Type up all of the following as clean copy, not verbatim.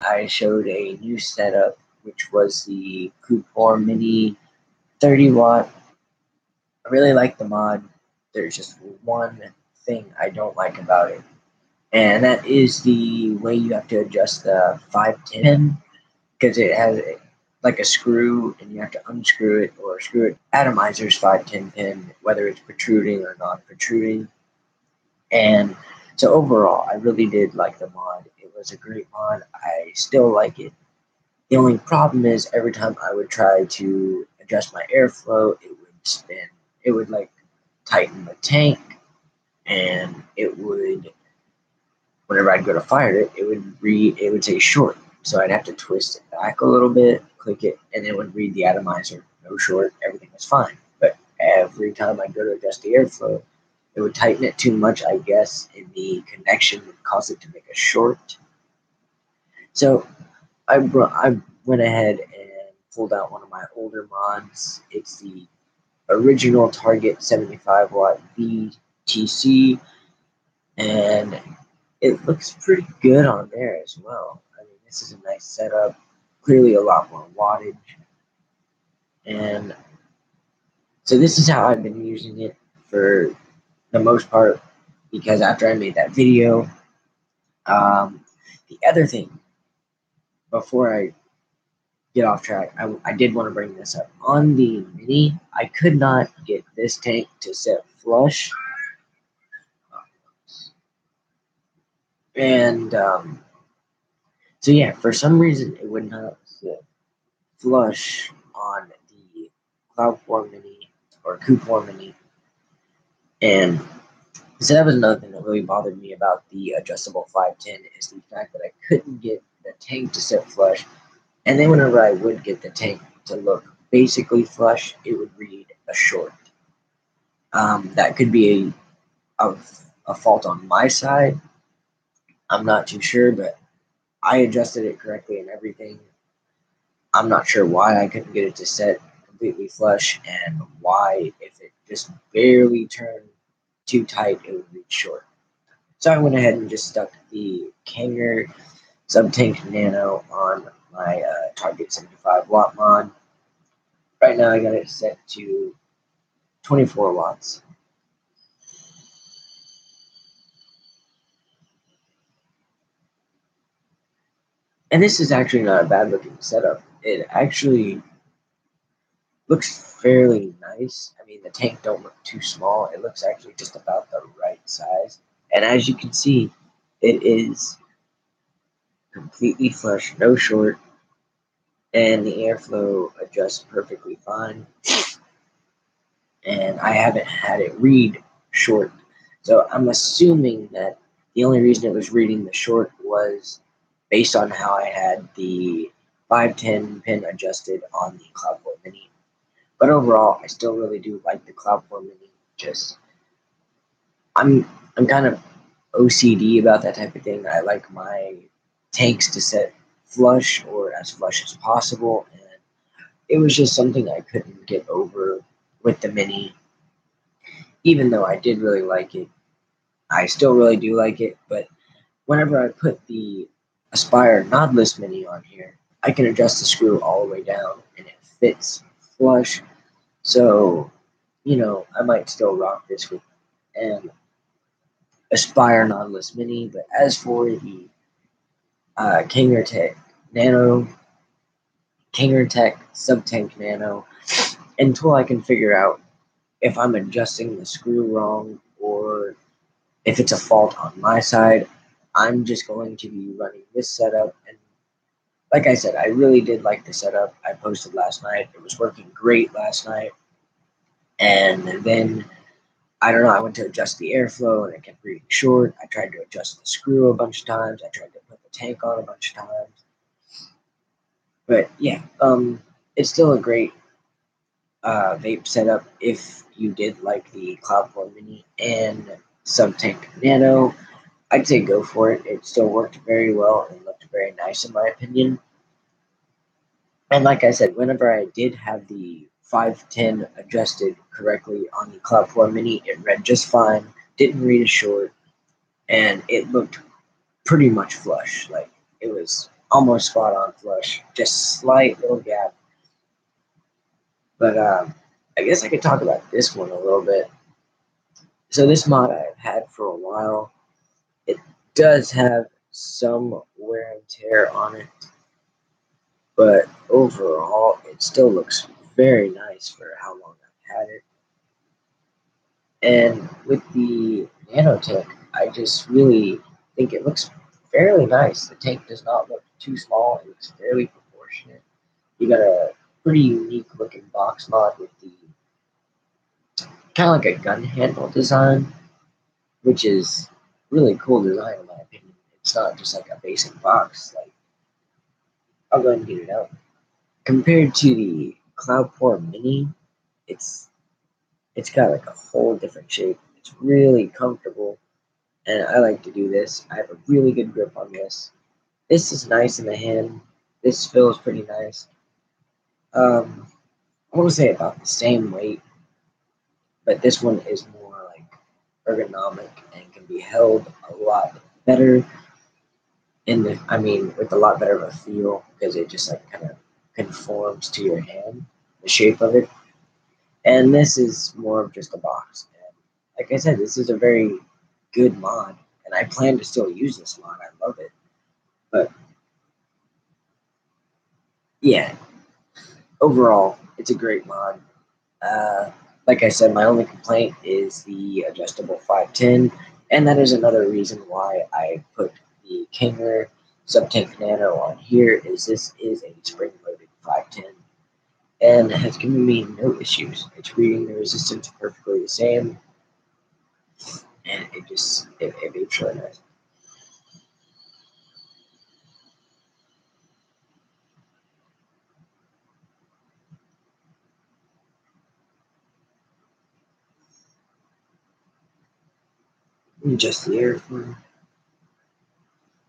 I showed a new setup, which was the Coupe Mini 30 watt. I really like the mod. There's just one thing I don't like about it, and that is the way you have to adjust the 510 pin, because it has like a screw and you have to unscrew it or screw it. Atomizer's 510 pin, whether it's protruding or not protruding. And so overall, I really did like the mod. It was a great mod. I still like it. The only problem is every time I would try to adjust my airflow, it would spin. It would like tighten the tank, and it would, whenever I'd go to fire it, it would say short. So I'd have to twist it back a little bit, click it, and it would read the atomizer, no short, everything was fine. But every time I'd go to adjust the airflow, it would tighten it too much, I guess, and the connection would cause it to make a short. So I went ahead and pulled out one of my older mods. It's the original Target 75 watt VTC, and it looks pretty good on there as well. I mean, this is a nice setup, clearly a lot more wattage, and so this is how I've been using it for the most part, because after I made that video, the other thing, before I get off track, I did want to bring this up. On the Mini, I could not get this tank to set flush, and so yeah, for some reason it would not set flush on the Cloud 4 Mini or Coupe 4 Mini, and so that was another thing that really bothered me about the adjustable 510 is the fact that I couldn't get the tank to set flush, and then whenever I would get the tank to look basically flush, it would read a short. That could be a fault on my side. I'm not too sure, but I adjusted it correctly and everything. I'm not sure why I couldn't get it to set completely flush, and why, if it just barely turned too tight, it would read short. So I went ahead and just stuck the Kanger Subtank Nano on my Target 75 watt mod. Right now I got it set to 24 watts. And this is actually not a bad looking setup. It actually looks fairly nice. I mean, the tank don't look too small. It looks actually just about the right size. And as you can see, it is completely flush, no short, and the airflow adjusts perfectly fine. And I haven't had it read short. So I'm assuming that the only reason it was reading the short was based on how I had the 510 pin adjusted on the Cloud 4 Mini. But overall, I still really do like the Cloud 4 Mini. Just I'm kind of OCD about that type of thing. I like my tanks to set flush or as flush as possible, and it was just something I couldn't get over with the Mini. Even though I did really like it, I still really do like it. But whenever I put the Aspire Nodless Mini on here, I can adjust the screw all the way down, and it fits flush. So, I might still rock this with an Aspire Nautilus Mini. But as for the Kangertech Nano, Kangertech Subtank Nano, until I can figure out if I'm adjusting the screw wrong or if it's a fault on my side, I'm just going to be running this setup. And like I said, I really did like the setup I posted last night. It was working great last night. And then, I don't know, I went to adjust the airflow and it kept reading short. I tried to adjust the screw a bunch of times. I tried to put the tank on a bunch of times. But yeah, it's still a great vape setup if you did like the Cloud 4 Mini and Subtank Nano. I'd say go for it. It still worked very well and looked very nice in my opinion. And like I said, whenever I did have the 510 adjusted correctly on the Cloud 4 Mini, it read just fine, didn't read as short, and it looked pretty much flush. Like, it was almost spot on flush, just slight little gap. But I guess I could talk about this one a little bit. So this mod I've had for a while. It does have some wear and tear on it, but overall it still looks very nice for how long I've had it. And with the nanotech, I just really think it looks fairly nice. The tank does not look too small, it looks fairly proportionate. You got a pretty unique looking box mod with the kind of like a gun handle design, which is really cool design in my opinion. It's not just like a basic box. Like, I'll go ahead and get it out. Compared to the Cloudpore Mini, it's it's got like a whole different shape. It's really comfortable, and I like to do this. I have a really good grip on this. This is nice in the hand. This feels pretty nice. I want to say about the same weight, but this one is more like ergonomic and can be held a lot better in the. I mean, with a lot better of a feel because it just like kind of conforms to your hand, the shape of it. And this is more of just a box. And like I said, this is a very good mod, and I plan to still use this mod. I love it. But yeah, overall, it's a great mod. Uh, like I said, my only complaint is the adjustable 510, and that is another reason why I put the Kinger Subtank Nano on here. Is this is a spring-loaded 510, and has given me no issues. It's reading the resistance perfectly the same, and it vapes really nice. Adjust the airflow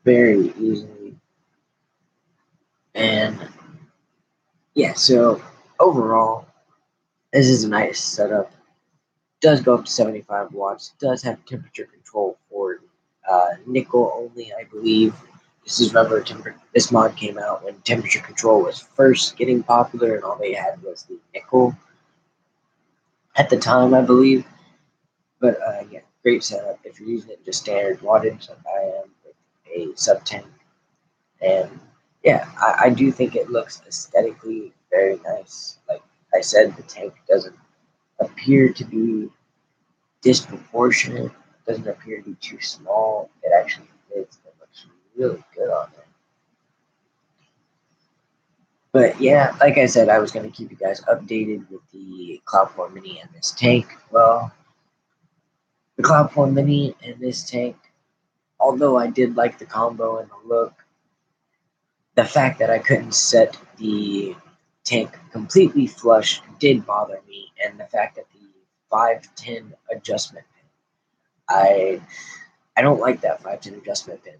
very easily, and yeah. So overall, this is a nice setup. Does go up to 75 watts. Does have temperature control for nickel only, I believe. This is remember this mod came out when temperature control was first getting popular, and all they had was the nickel at the time, I believe. But yeah, great setup if you're using it just standard wattage like I am with a sub tank. And yeah, I do think it looks aesthetically very nice. Like I said, the tank doesn't appear to be disproportionate, doesn't appear to be too small. It actually fits and looks really good on there. But yeah, like I said, I was going to keep you guys updated with the Cloud4 Mini and this tank. Well, the Cloud4 Mini and this tank, although I did like the combo and the look, the fact that I couldn't set the tank completely flush did bother me, and the fact that the 510 adjustment pin, I don't like that 510 adjustment pin,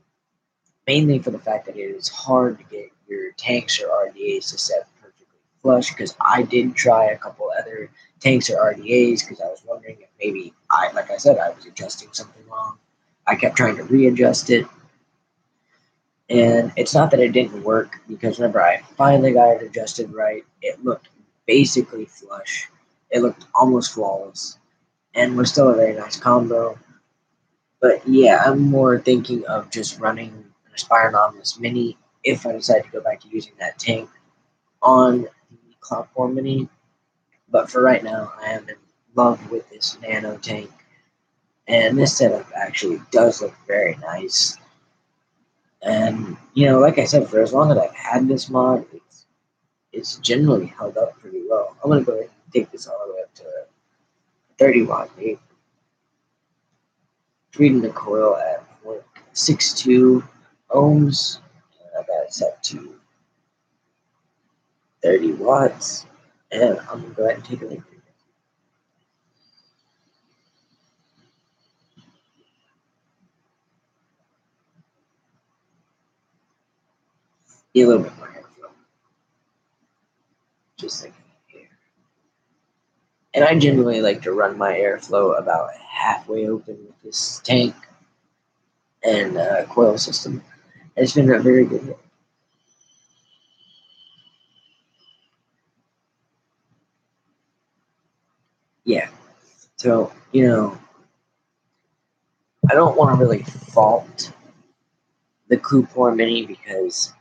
mainly for the fact that it is hard to get your tanks or RDAs to set perfectly flush. Because I did try a couple other tanks or RDAs because I was wondering if maybe like I said, I was adjusting something wrong. I kept trying to readjust it, and it's not that it didn't work because whenever I finally got it adjusted right, it looked basically flush. It looked almost flawless and was still a very nice combo. But yeah, I'm more thinking of just running an Aspire Novelist Mini if I decide to go back to using that tank on the Cloud4 Mini. But for right now, I am in love with this Nano tank. And this setup actually does look very nice. And, you know, like I said, for as long as I've had this mod, it's generally held up pretty well. I'm going to go ahead and take this all the way up to 30 watt vape. Reading the coil at 0.62 ohms. I got it set to 30 watts. And I'm going to go ahead and take a look. Need a little bit more airflow. Just like here. And I generally like to run my airflow about halfway open with this tank and coil system. And it's been a very good. So, I don't want to really fault the Cluepore Mini because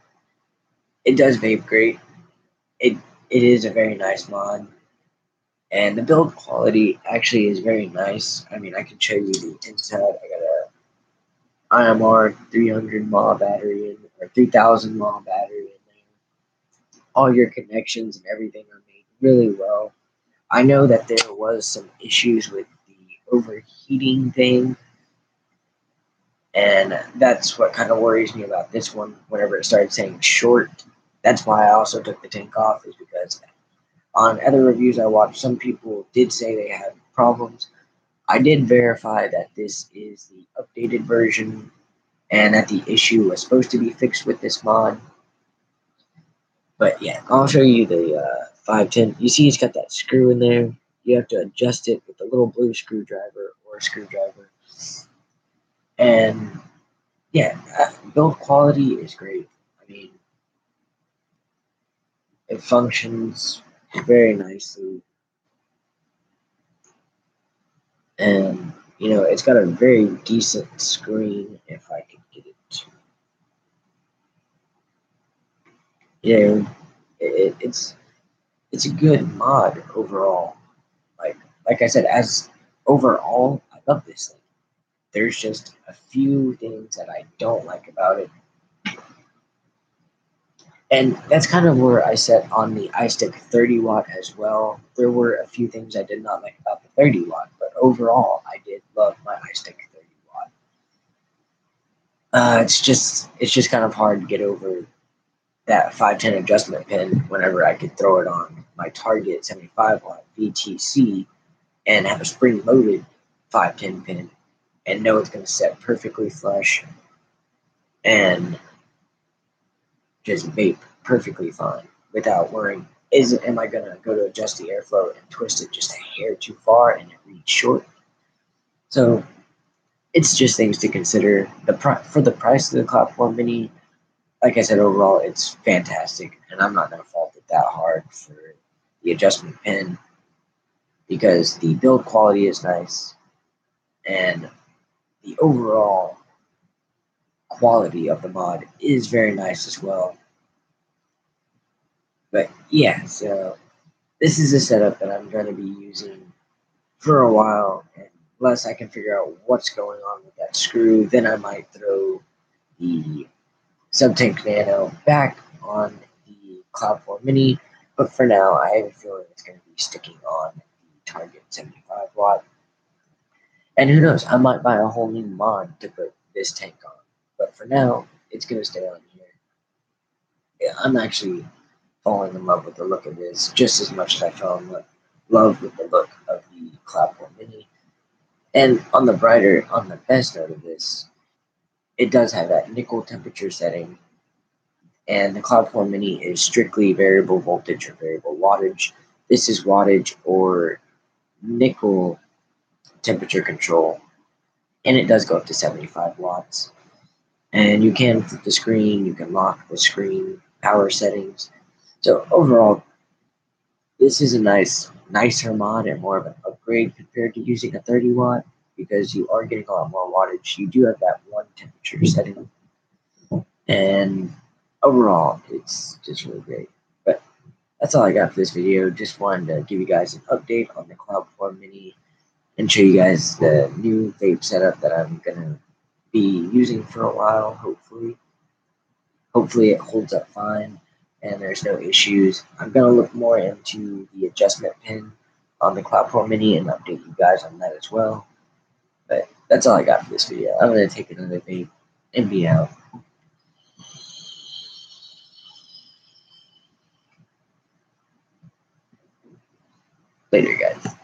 it does vape great. It it is a very nice mod, and the build quality actually is very nice. I mean, I can show you the inside. I got a IMR 300 mAh battery in, or 3000 mAh battery in there. All your connections and everything are made really well. I know that there was some issues with the overheating thing, and that's what kind of worries me about this one. Whenever it started saying short, that's why I also took the tank off, is because on other reviews I watched, some people did say they had problems. I did verify that this is the updated version and that the issue was supposed to be fixed with this mod. But yeah, I'll show you the 510. You see it's got that screw in there. You have to adjust it with a little blue screwdriver or a screwdriver. And yeah, build quality is great. I mean, it functions very nicely. And, it's got a very decent screen if I can get it to. It's a good mod overall. Like I said, as overall, I love this thing. There's just a few things that I don't like about it. And that's kind of where I set on the iStick 30 watt as well. There were a few things I did not like about the 30 watt, but overall, I did love my iStick 30 watt. It's just kind of hard to get over that 510 adjustment pin whenever I could throw it on my Target 75 watt VTC and have a spring loaded 510 pin and know it's going to set perfectly flush and just vape perfectly fine without worrying, am I going to go to adjust the airflow and twist it just a hair too far and it reads short? So it's just things to consider. For the price of the Cloud4 Mini, like I said, overall, it's fantastic, and I'm not going to fault it that hard for the adjustment pin because the build quality is nice, and the overall quality of the mod is very nice as well. But yeah, so this is a setup that I'm going to be using for a while, and unless I can figure out what's going on with that screw, then I might throw the Subtank Nano back on the Cloud4 Mini. But for now, I have a feeling it's going to be sticking on the Target 75 watt. And who knows, I might buy a whole new mod to put this tank on. But for now, it's going to stay on here. Yeah, I'm actually falling in love with the look of this just as much as I fell in love with the look of the Cloud4 Mini. And on the best note of this, it does have that nickel temperature setting, and the Cloud4 Mini is strictly variable voltage or variable wattage. This is wattage or nickel temperature control, and it does go up to 75 watts. And you can flip the screen, you can lock the screen power settings. So overall, this is a nicer mod and more of an upgrade compared to using a 30 watt because you are getting a lot more wattage. You do have that one temperature setting, and overall, it's just really great. But that's all I got for this video. Just wanted to give you guys an update on the Cloud4 Mini and show you guys the new vape setup that I'm gonna be using for a while. Hopefully it holds up fine and there's no issues. I'm going to look more into the adjustment pin on the Cloud4 Mini and update you guys on that as well. But that's all I got for this video. I'm going to take another vape and be out. Later, guys.